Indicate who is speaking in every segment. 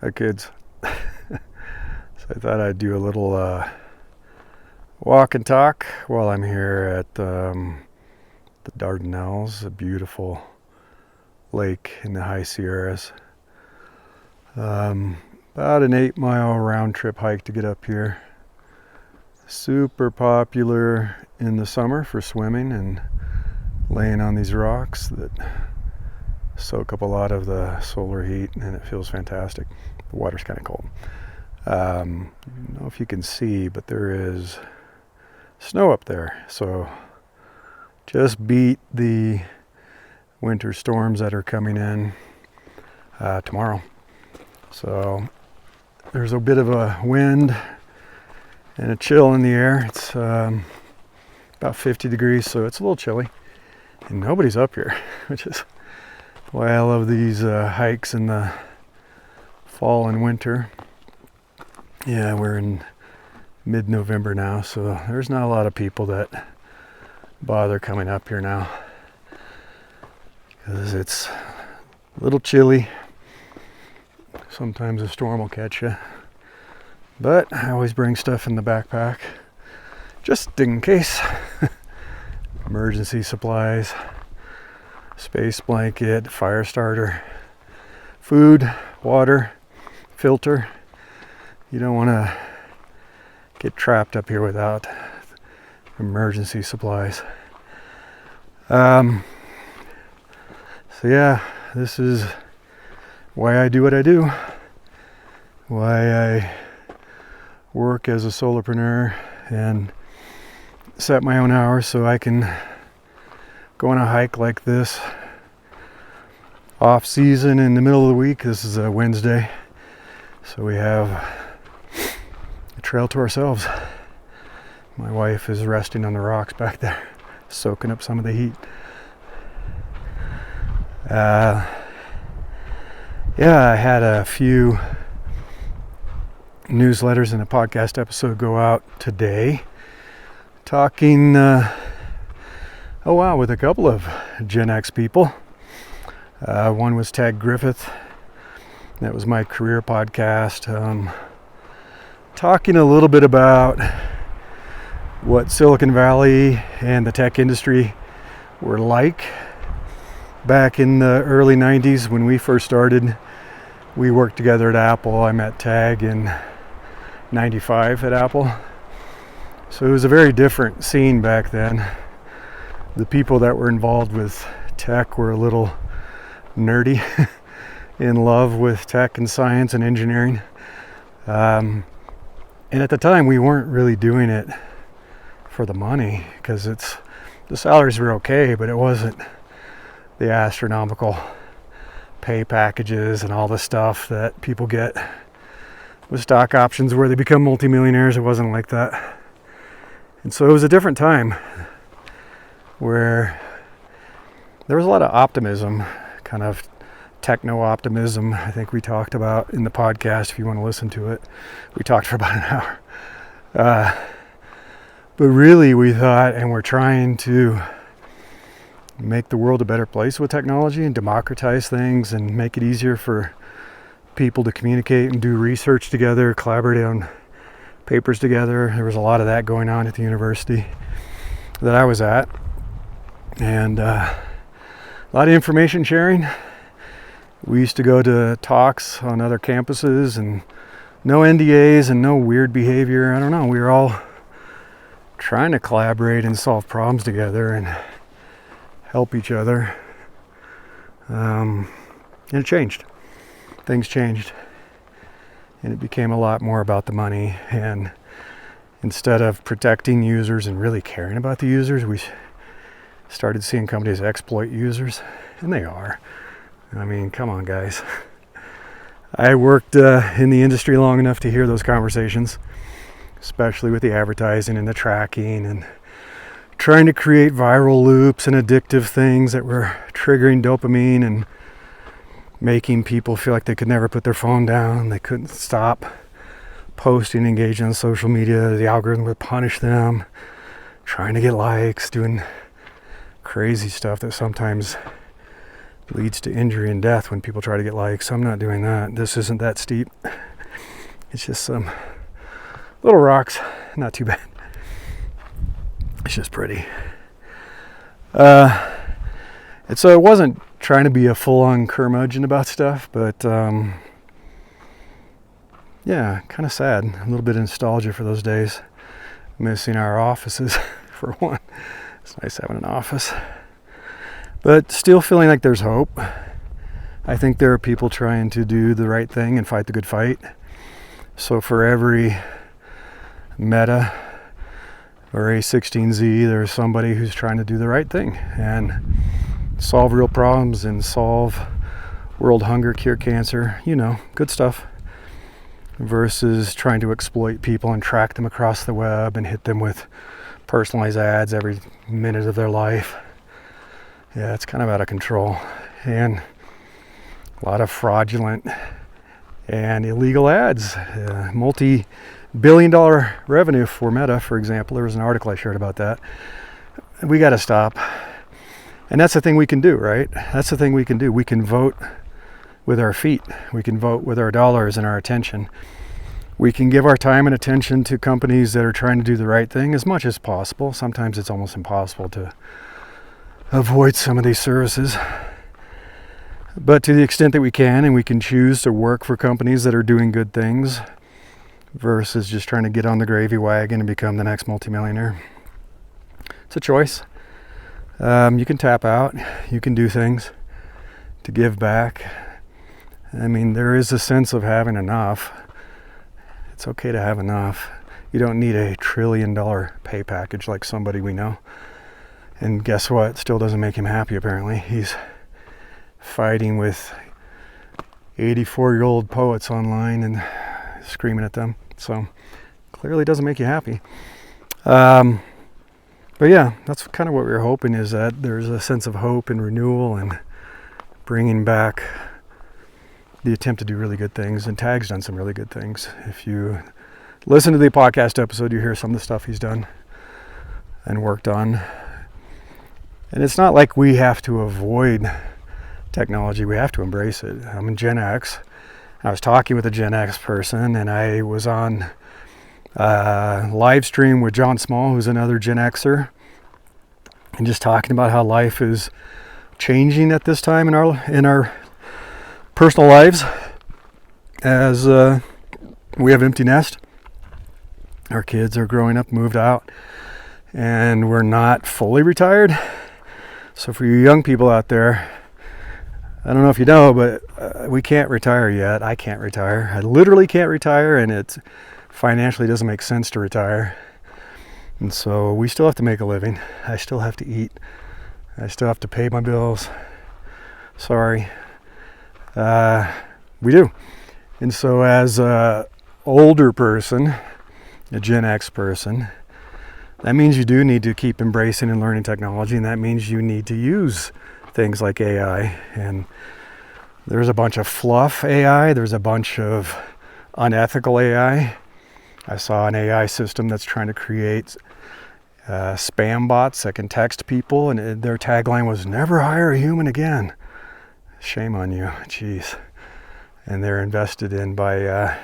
Speaker 1: Hi kids. So I thought I'd do a little walk and talk while I'm here at the Dardanelles, a beautiful lake in the high Sierras. About an 8-mile round trip hike to get up here. Super popular in the summer for swimming and laying on these rocks that soak up a lot of the solar heat, and it feels fantastic. The water's kind of cold. I don't know if you can see, but there is snow up there. So just beat the winter storms that are coming in tomorrow. So there's a bit of a wind and a chill in the air. It's about 50 degrees, so it's a little chilly. And nobody's up here, which is why I love these hikes in the fall and winter. Yeah, we're in mid-November now, so there's not a lot of people that bother coming up here now because it's a little chilly. Sometimes a storm will catch you, but I always bring stuff in the backpack just in case. Emergency supplies, space blanket, fire starter, food, water, filter. You don't want to get trapped up here without emergency supplies. So yeah, this is why I do what I do, why I work as a solopreneur and set my own hours so I can go on a hike like this off season in the middle of the week. This is a Wednesday, so we have a trail to ourselves. My wife is resting on the rocks back there, soaking up some of the heat. I had a few newsletters and a podcast episode go out today talking with a couple of Gen X people. One was Tag Griffith. That was my career podcast, talking a little bit about what Silicon Valley and the tech industry were like back in the early 90s when we first started. We worked together at Apple. I met Tag in 95 at Apple. So it was a very different scene back then. The people that were involved with tech were a little nerdy, in love with tech and science and engineering. And at the time, we weren't really doing it for the money because the salaries were okay, but it wasn't the astronomical pay packages and all the stuff that people get with stock options where they become multimillionaires. It wasn't like that. And so it was a different time where there was a lot of optimism, kind of techno-optimism. I think we talked about in the podcast, if you want to listen to it. We talked for about an hour. But really we thought, and we're trying to make the world a better place with technology and democratize things and make it easier for people to communicate and do research together, collaborate on papers together. There was a lot of that going on at the university that I was at, and a lot of information sharing. We used to go to talks on other campuses, and no NDAs and no weird behavior. I don't know, we were all trying to collaborate and solve problems together and help each other. And it changed. Things changed. And it became a lot more about the money. And instead of protecting users and really caring about the users, we started seeing companies exploit users. And they are. I mean, come on, guys. I worked in the industry long enough to hear those conversations, especially with the advertising and the tracking and trying to create viral loops and addictive things that were triggering dopamine and making people feel like they could never put their phone down. They couldn't stop posting, engaging on social media. The algorithm would punish them, trying to get likes, doing crazy stuff that sometimes leads to injury and death when people try to get likes. I'm not doing that. This isn't that steep. It's just some little rocks. Not too bad. It's just pretty. And so it wasn't trying to be a full-on curmudgeon about stuff, but yeah, kind of sad. A little bit of nostalgia for those days. Missing our offices, for one. It's nice having an office. But still feeling like there's hope. I think there are people trying to do the right thing and fight the good fight. So for every Meta or A16Z, there's somebody who's trying to do the right thing and solve real problems and solve world hunger, cure cancer, good stuff. Versus trying to exploit people and track them across the web and hit them with personalized ads every minute of their life. Yeah, it's kind of out of control. And a lot of fraudulent and illegal ads. Multi-billion-dollar revenue for Meta, for example. There was an article I shared about that. We got to stop. And that's the thing we can do, right? That's the thing we can do. We can vote with our feet. We can vote with our dollars and our attention. We can give our time and attention to companies that are trying to do the right thing as much as possible. Sometimes it's almost impossible to avoid some of these services. But to the extent that we can, and we can choose to work for companies that are doing good things versus just trying to get on the gravy wagon and become the next multimillionaire. It's a choice. You can tap out. You can do things to give back. I mean, there is a sense of having enough. It's okay to have enough. You don't need a $1 trillion pay package like somebody we know. And guess what? It still doesn't make him happy, apparently. He's fighting with 84-year-old poets online and screaming at them. So clearly doesn't make you happy. But yeah, that's kind of what we were hoping, is that there's a sense of hope and renewal and bringing back the attempt to do really good things. And Tag's done some really good things. If you listen to the podcast episode, you hear some of the stuff he's done and worked on. And it's not like we have to avoid technology. We have to embrace it. I'm in Gen X. I was talking with a Gen X person, and I was on live stream with John Small, who's another Gen Xer, and just talking about how life is changing at this time in our personal lives, as we have empty nest. Our kids are growing up, moved out, and we're not fully retired. So for you young people out there, I don't know if you know, but we can't retire yet. I can't retire. I literally can't retire, and it financially doesn't make sense to retire. And so we still have to make a living. I still have to eat. I still have to pay my bills. Sorry. We do. And so as a older person, a Gen X person, that means you do need to keep embracing and learning technology, and that means you need to use things like AI. And there's a bunch of fluff AI. There's a bunch of unethical AI. I saw an AI system that's trying to create spam bots that can text people, and their tagline was, "Never hire a human again." Shame on you. Jeez. And they're invested in by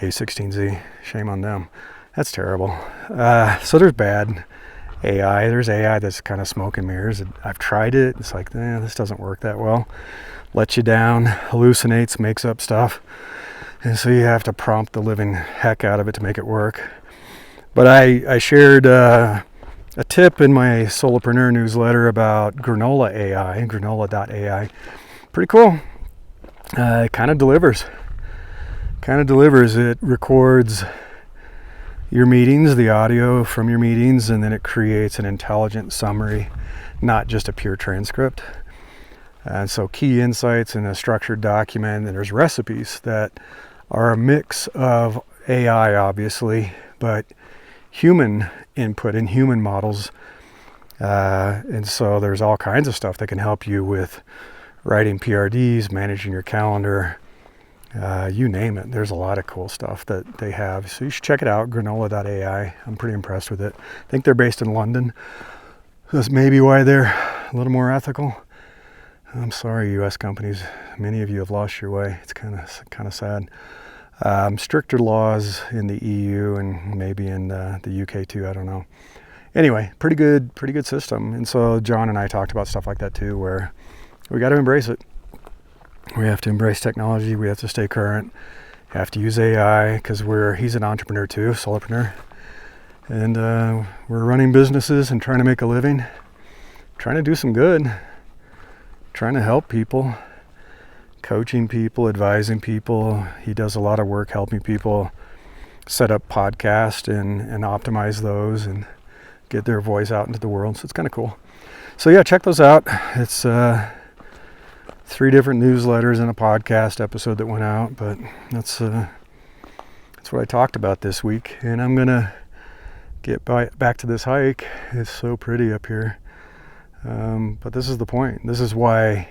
Speaker 1: A16Z. Shame on them. That's terrible. So there's bad AI. There's AI that's kind of smoke and mirrors. I've tried it. It's like, this doesn't work that well. Lets you down, hallucinates, makes up stuff. And so you have to prompt the living heck out of it to make it work. But I shared a tip in my Solopreneur newsletter about Granola AI, granola.ai. Pretty cool. It kind of delivers. It records your meetings, the audio from your meetings, and then it creates an intelligent summary, not just a pure transcript. And so key insights in a structured document, and there's recipes that are a mix of AI, obviously, but human input and human models. And so there's all kinds of stuff that can help you with writing PRDs, managing your calendar, you name it. There's a lot of cool stuff that they have. So you should check it out, granola.ai. I'm pretty impressed with it. I think they're based in London. So that's maybe why they're a little more ethical. I'm sorry, U.S. companies. Many of you have lost your way. It's kind of sad. Stricter laws in the EU and maybe in the UK too. I don't know. Anyway, pretty good system. And so John and I talked about stuff like that too, where we got to embrace it. We have to embrace technology. We have to stay current. Have to use AI because he's an entrepreneur too, solopreneur, and we're running businesses and trying to make a living, trying to do some good, trying to help people, coaching people, advising people. He does a lot of work helping people set up podcasts and optimize those and get their voice out into the world. So it's kind of cool. So yeah, check those out. It's 3 different newsletters and a podcast episode that went out, but that's what I talked about this week. And I'm gonna get back to this hike. It's so pretty up here, but this is the point. This is why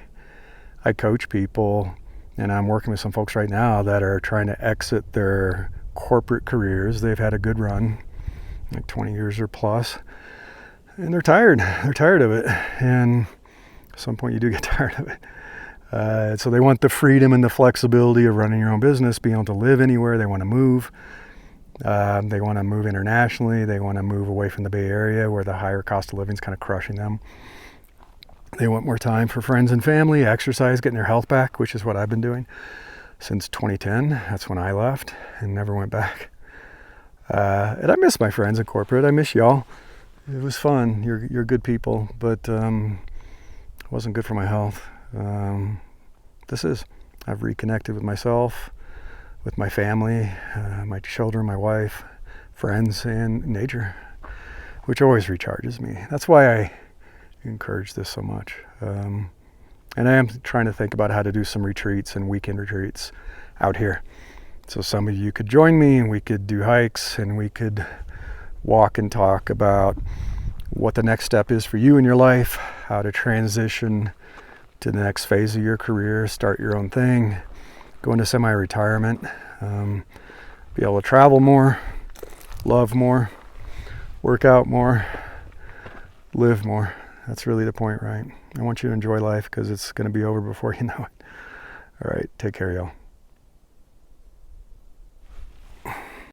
Speaker 1: I coach people, and I'm working with some folks right now that are trying to exit their corporate careers. They've had a good run, like 20 years or plus, and they're tired of it, and at some point you do get tired of it. So they want the freedom and the flexibility of running your own business, being able to live anywhere. They want to move. They want to move internationally. They want to move away from the Bay Area where the higher cost of living is kind of crushing them. They want more time for friends and family, exercise, getting their health back, which is what I've been doing since 2010. That's when I left and never went back. And I miss my friends in corporate. I miss y'all. It was fun. You're good people, but it wasn't good for my health. I've reconnected with myself, with my family, my children, my wife, friends, and nature, which always recharges me. That's why I encourage this so much. And I am trying to think about how to do some retreats and weekend retreats out here. So some of you could join me and we could do hikes and we could walk and talk about what the next step is for you in your life, how to transition to the next phase of your career, start your own thing, go into semi-retirement, be able to travel more, love more, work out more, live more. That's really the point, right? I want you to enjoy life because it's going to be over before you know it. All right, take care, y'all.